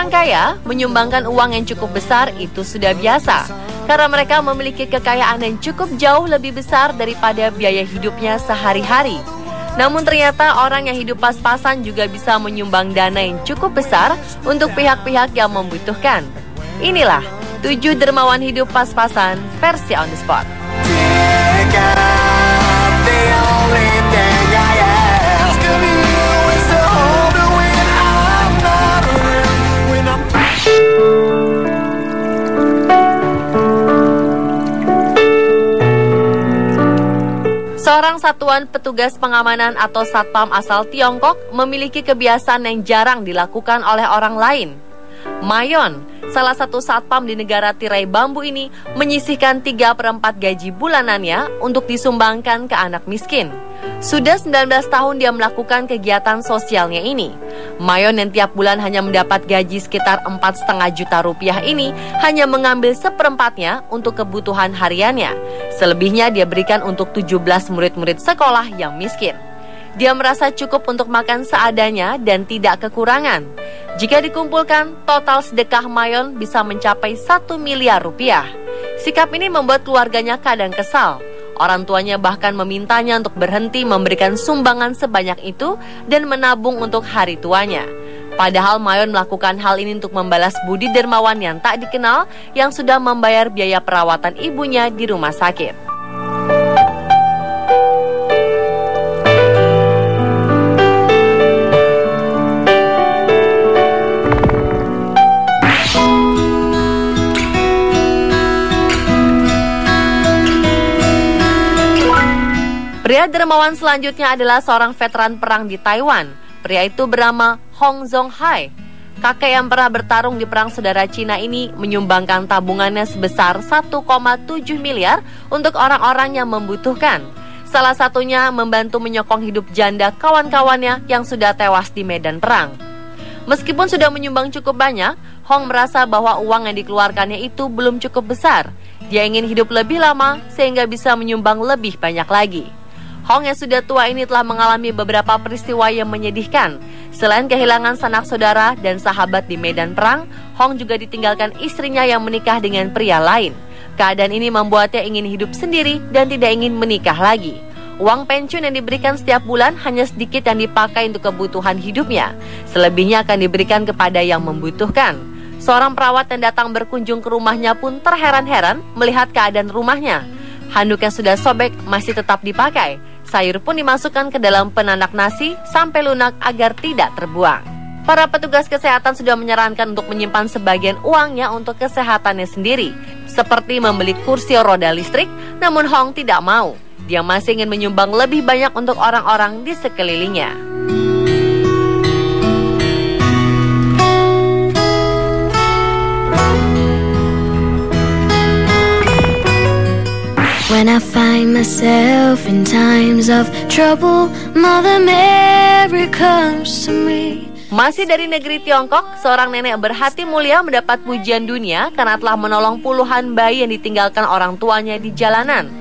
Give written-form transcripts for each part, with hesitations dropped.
orang kaya menyumbangkan uang yang cukup besar itu sudah biasa, karena mereka memiliki kekayaan yang cukup jauh lebih besar daripada biaya hidupnya sehari-hari. Namun ternyata orang yang hidup pas-pasan juga bisa menyumbang dana yang cukup besar untuk pihak-pihak yang membutuhkan. Inilah 7 dermawan hidup pas-pasan versi On The Spot. Seorang satuan petugas pengamanan atau satpam asal Tiongkok memiliki kebiasaan yang jarang dilakukan oleh orang lain. Mayon, salah satu satpam di negara tirai bambu ini, menyisihkan 3/4 gaji bulanannya untuk disumbangkan ke anak miskin. Sudah 19 tahun dia melakukan kegiatan sosialnya ini. Mayon yang tiap bulan hanya mendapat gaji sekitar 4,5 juta rupiah ini hanya mengambil 1/4-nya untuk kebutuhan hariannya. Selebihnya dia berikan untuk 17 murid-murid sekolah yang miskin. Dia merasa cukup untuk makan seadanya dan tidak kekurangan. Jika dikumpulkan, total sedekah Mayon bisa mencapai 1 miliar rupiah. Sikap ini membuat keluarganya kadang kesal. Orang tuanya bahkan memintanya untuk berhenti memberikan sumbangan sebanyak itu dan menabung untuk hari tuanya. Padahal Mayon melakukan hal ini untuk membalas budi dermawan yang tak dikenal yang sudah membayar biaya perawatan ibunya di rumah sakit. Pria dermawan selanjutnya adalah seorang veteran perang di Taiwan. Pria itu bernama Hong Zhonghai. Kakek yang pernah bertarung di Perang Saudara Cina ini menyumbangkan tabungannya sebesar 1,7 miliar untuk orang-orang yang membutuhkan. Salah satunya membantu menyokong hidup janda kawan-kawannya yang sudah tewas di medan perang. Meskipun sudah menyumbang cukup banyak, Hong merasa bahwa uang yang dikeluarkannya itu belum cukup besar. Dia ingin hidup lebih lama sehingga bisa menyumbang lebih banyak lagi. Hong yang sudah tua ini telah mengalami beberapa peristiwa yang menyedihkan. Selain kehilangan sanak saudara dan sahabat di medan perang, Hong juga ditinggalkan istrinya yang menikah dengan pria lain. Keadaan ini membuatnya ingin hidup sendiri dan tidak ingin menikah lagi. Uang pensiun yang diberikan setiap bulan hanya sedikit yang dipakai untuk kebutuhan hidupnya. Selebihnya akan diberikan kepada yang membutuhkan. Seorang perawat yang datang berkunjung ke rumahnya pun terheran-heran melihat keadaan rumahnya. Handuk yang sudah sobek masih tetap dipakai. Sayur pun dimasukkan ke dalam penanak nasi sampai lunak agar tidak terbuang. Para petugas kesehatan sudah menyarankan untuk menyimpan sebagian uangnya untuk kesehatannya sendiri, seperti membeli kursi roda listrik, namun Hong tidak mau. Dia masih ingin menyumbang lebih banyak untuk orang-orang di sekelilingnya. When I find myself in times of trouble, Mother Mary comes to me. Masih dari negeri Tiongkok, seorang nenek berhati mulia mendapat pujian dunia karena telah menolong puluhan bayi yang ditinggalkan orang tuanya di jalanan.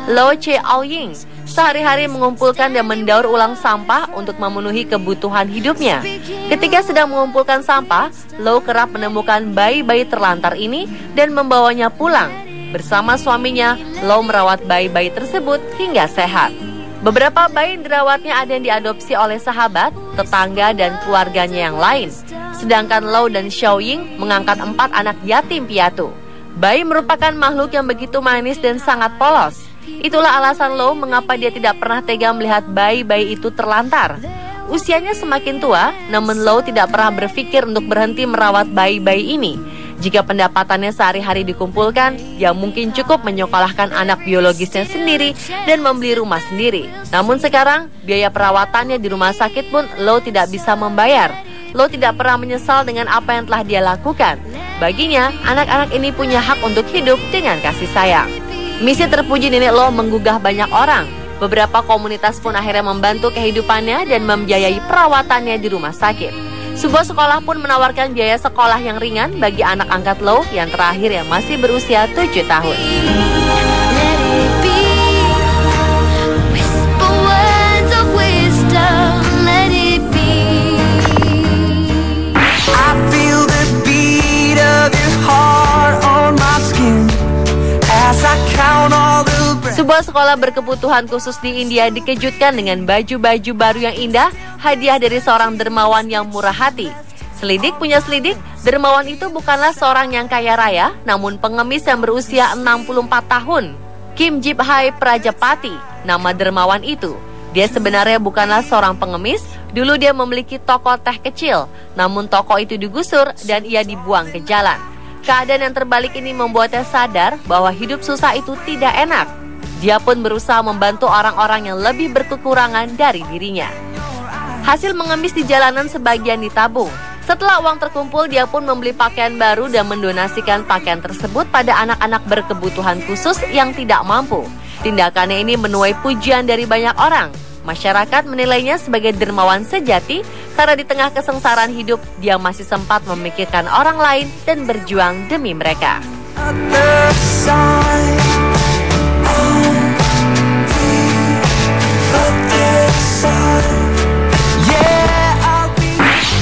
Lo Che-Aoying sehari-hari mengumpulkan dan mendaur ulang sampah untuk memenuhi kebutuhan hidupnya. Ketika sedang mengumpulkan sampah, Lo kerap menemukan bayi-bayi terlantar ini dan membawanya pulang. Bersama suaminya, Lo merawat bayi-bayi tersebut hingga sehat. Beberapa bayi dirawatnya ada yang diadopsi oleh sahabat, tetangga, dan keluarganya yang lain. Sedangkan Lo dan Xiaoying mengangkat 4 anak yatim piatu. Bayi merupakan makhluk yang begitu manis dan sangat polos. Itulah alasan Lo mengapa dia tidak pernah tega melihat bayi-bayi itu terlantar. Usianya semakin tua, namun Lo tidak pernah berpikir untuk berhenti merawat bayi-bayi ini. Jika pendapatannya sehari-hari dikumpulkan, dia mungkin cukup menyekolahkan anak biologisnya sendiri dan membeli rumah sendiri. Namun sekarang, biaya perawatannya di rumah sakit pun Lo tidak bisa membayar. Lo tidak pernah menyesal dengan apa yang telah dia lakukan. Baginya, anak-anak ini punya hak untuk hidup dengan kasih sayang. Misi terpuji nenek Lo menggugah banyak orang. Beberapa komunitas pun akhirnya membantu kehidupannya dan membiayai perawatannya di rumah sakit. Sebuah sekolah pun menawarkan biaya sekolah yang ringan bagi anak angkat Lo yang terakhir yang masih berusia 7 tahun. heart on my skin as I count all the breaths. Sebuah sekolah berkebutuhan khusus di India dikejutkan dengan baju-baju baru yang indah, hadiah dari seorang dermawan yang murah hati. Selidik punya selidik, dermawan itu bukanlah seorang yang kaya raya, namun pengemis yang berusia 64 tahun. Kim Jibhai Prajapati, nama dermawan itu. Dia sebenarnya bukanlah seorang pengemis, dulu dia memiliki toko teh kecil, namun toko itu digusur dan ia dibuang ke jalan. Keadaan yang terbalik ini membuatnya sadar bahwa hidup susah itu tidak enak. Dia pun berusaha membantu orang-orang yang lebih berkekurangan dari dirinya. Hasil mengemis di jalanan sebagian ditabung. Setelah uang terkumpul, dia pun membeli pakaian baru dan mendonasikan pakaian tersebut pada anak-anak berkebutuhan khusus yang tidak mampu. Tindakannya ini menuai pujian dari banyak orang. Masyarakat menilainya sebagai dermawan sejati karena di tengah kesengsaraan hidup, dia masih sempat memikirkan orang lain dan berjuang demi mereka.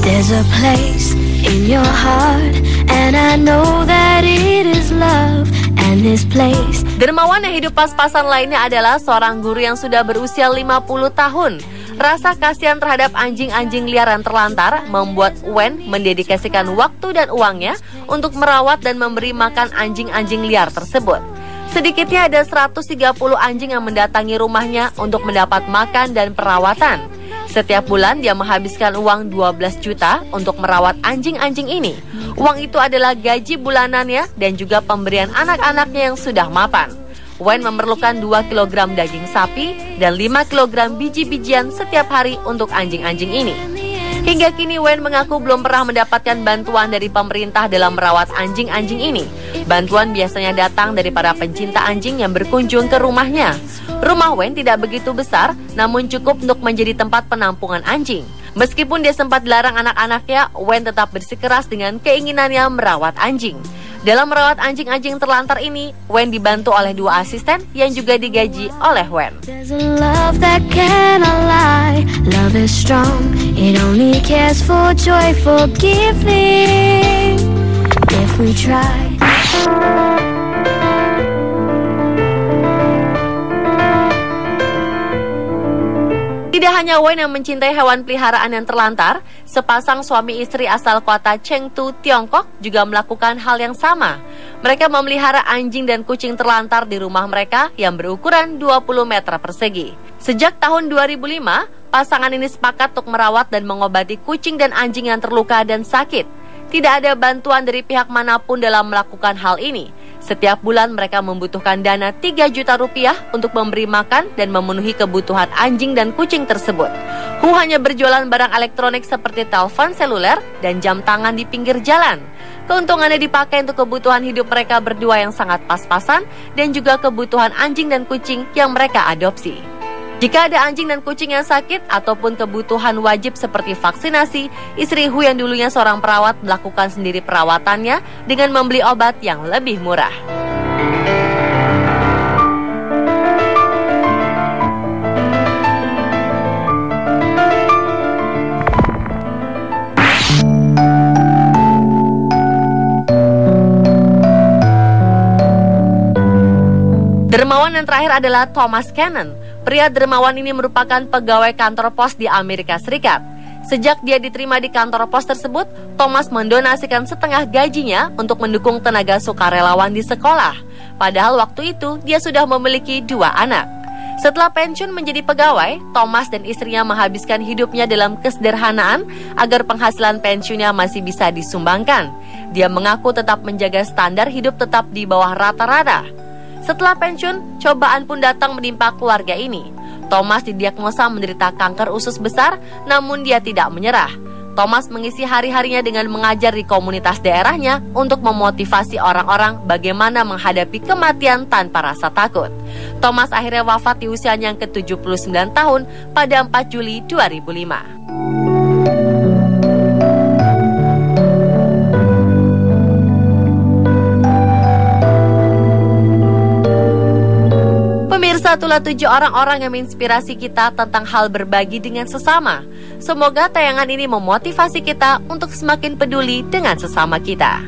There's a place in your heart, and I know that it is love, and this place. Dermawan yang hidup pas-pasan lainnya adalah seorang guru yang sudah berusia 50 tahun. Rasa kasihan terhadap anjing-anjing liar yang terlantar membuat Wen mendedikasikan waktu dan uangnya untuk merawat dan memberi makan anjing-anjing liar tersebut. Sedikitnya ada 130 anjing yang mendatangi rumahnya untuk mendapat makan dan perawatan. Setiap bulan dia menghabiskan uang 12 juta untuk merawat anjing-anjing ini. Uang itu adalah gaji bulanannya dan juga pemberian anak-anaknya yang sudah mapan. Wen memerlukan 2 kg daging sapi dan 5 kg biji-bijian setiap hari untuk anjing-anjing ini. Hingga kini Wen mengaku belum pernah mendapatkan bantuan dari pemerintah dalam merawat anjing-anjing ini. Bantuan biasanya datang dari para pencinta anjing yang berkunjung ke rumahnya. Rumah Wen tidak begitu besar, namun cukup untuk menjadi tempat penampungan anjing. Meskipun dia sempat dilarang anak-anaknya, Wen tetap bersikeras dengan keinginannya merawat anjing. Dalam merawat anjing-anjing terlantar ini, Wen dibantu oleh 2 asisten yang juga digaji oleh Wen. There's a love that cannot lie. Love is strong. It only cares for joy, for giving. If we try. Tidak hanya Wen yang mencintai hewan peliharaan yang terlantar, sepasang suami istri asal kota Chengdu, Tiongkok juga melakukan hal yang sama. Mereka memelihara anjing dan kucing terlantar di rumah mereka yang berukuran 20 meter persegi. Sejak tahun 2005, pasangan ini sepakat untuk merawat dan mengobati kucing dan anjing yang terluka dan sakit. Tidak ada bantuan dari pihak manapun dalam melakukan hal ini. Setiap bulan mereka membutuhkan dana 3 juta rupiah untuk memberi makan dan memenuhi kebutuhan anjing dan kucing tersebut. Hu hanya berjualan barang elektronik seperti telepon seluler dan jam tangan di pinggir jalan. Keuntungannya dipakai untuk kebutuhan hidup mereka berdua yang sangat pas-pasan dan juga kebutuhan anjing dan kucing yang mereka adopsi. Jika ada anjing dan kucing yang sakit ataupun kebutuhan wajib seperti vaksinasi, istri Hu yang dulunya seorang perawat melakukan sendiri perawatannya dengan membeli obat yang lebih murah. Dermawan yang terakhir adalah Thomas Cannon. Pria dermawan ini merupakan pegawai kantor pos di Amerika Serikat. Sejak dia diterima di kantor pos tersebut, Thomas mendonasikan setengah gajinya untuk mendukung tenaga sukarelawan di sekolah. Padahal waktu itu dia sudah memiliki 2 anak. Setelah pensiun menjadi pegawai, Thomas dan istrinya menghabiskan hidupnya dalam kesederhanaan agar penghasilan pensiunnya masih bisa disumbangkan. Dia mengaku tetap menjaga standar hidup tetap di bawah rata-rata. Setelah pensiun, cobaan pun datang menimpa keluarga ini. Thomas didiagnosa menderita kanker usus besar, namun dia tidak menyerah. Thomas mengisi hari-harinya dengan mengajar di komunitas daerahnya untuk memotivasi orang-orang bagaimana menghadapi kematian tanpa rasa takut. Thomas akhirnya wafat di usianya yang ke-79 tahun pada 4 Juli 2005. Itulah 7 orang-orang yang menginspirasi kita tentang hal berbagi dengan sesama. Semoga tayangan ini memotivasi kita untuk semakin peduli dengan sesama kita.